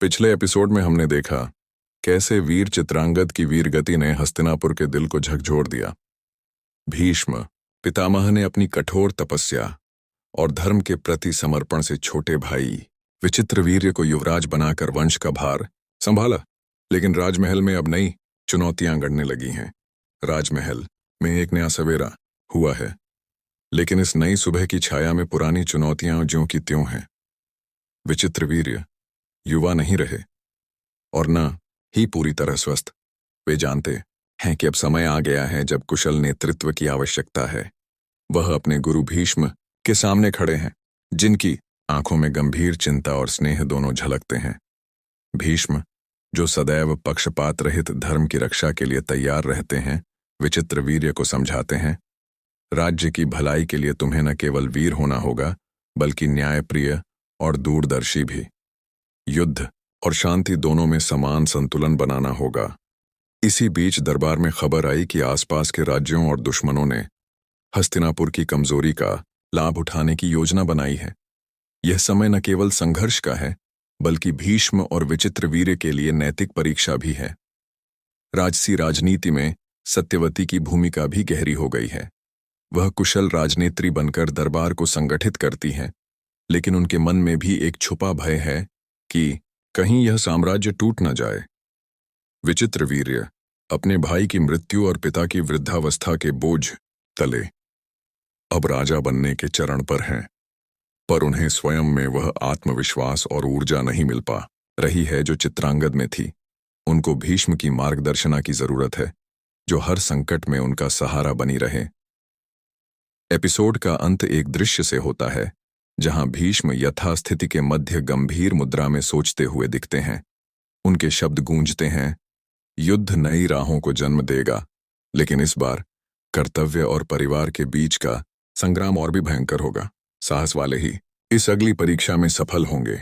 पिछले एपिसोड में हमने देखा कैसे वीर चित्रांगद की वीर गति ने हस्तिनापुर के दिल को झकझोर दिया। भीष्म पितामह ने अपनी कठोर तपस्या और धर्म के प्रति समर्पण से छोटे भाई विचित्रवीर्य को युवराज बनाकर वंश का भार संभाला। लेकिन राजमहल में अब नई चुनौतियां गढ़ने लगी हैं। राजमहल में एक नया सवेरा हुआ है, लेकिन इस नई सुबह की छाया में पुरानी चुनौतियां ज्यों की त्यों हैं। विचित्रवीर्य युवा नहीं रहे और न ही पूरी तरह स्वस्थ। वे जानते हैं कि अब समय आ गया है जब कुशल नेतृत्व की आवश्यकता है। वह अपने गुरु भीष्म के सामने खड़े हैं, जिनकी आंखों में गंभीर चिंता और स्नेह दोनों झलकते हैं। भीष्म, जो सदैव पक्षपात रहित धर्म की रक्षा के लिए तैयार रहते हैं, विचित्रवीर्य को समझाते हैं, राज्य की भलाई के लिए तुम्हें न केवल वीर होना होगा, बल्कि न्यायप्रिय और दूरदर्शी भी। युद्ध और शांति दोनों में समान संतुलन बनाना होगा। इसी बीच दरबार में खबर आई कि आसपास के राज्यों और दुश्मनों ने हस्तिनापुर की कमजोरी का लाभ उठाने की योजना बनाई है। यह समय न केवल संघर्ष का है, बल्कि भीष्म और विचित्रवीर्य के लिए नैतिक परीक्षा भी है। राजसी राजनीति में सत्यवती की भूमिका भी गहरी हो गई है। वह कुशल राजनेत्री बनकर दरबार को संगठित करती हैं, लेकिन उनके मन में भी एक छुपा भय है कि कहीं यह साम्राज्य टूट न जाए। विचित्रवीर्य अपने भाई की मृत्यु और पिता की वृद्धावस्था के बोझ तले अब राजा बनने के चरण पर हैं, पर उन्हें स्वयं में वह आत्मविश्वास और ऊर्जा नहीं मिल पा रही है जो चित्रांगद में थी। उनको भीष्म की मार्गदर्शना की जरूरत है, जो हर संकट में उनका सहारा बनी रहे। एपिसोड का अंत एक दृश्य से होता है, जहां भीष्म यथास्थिति के मध्य गंभीर मुद्रा में सोचते हुए दिखते हैं। उनके शब्द गूंजते हैं, युद्ध नई राहों को जन्म देगा, लेकिन इस बार कर्तव्य और परिवार के बीच का संग्राम और भी भयंकर होगा। साहस वाले ही इस अगली परीक्षा में सफल होंगे।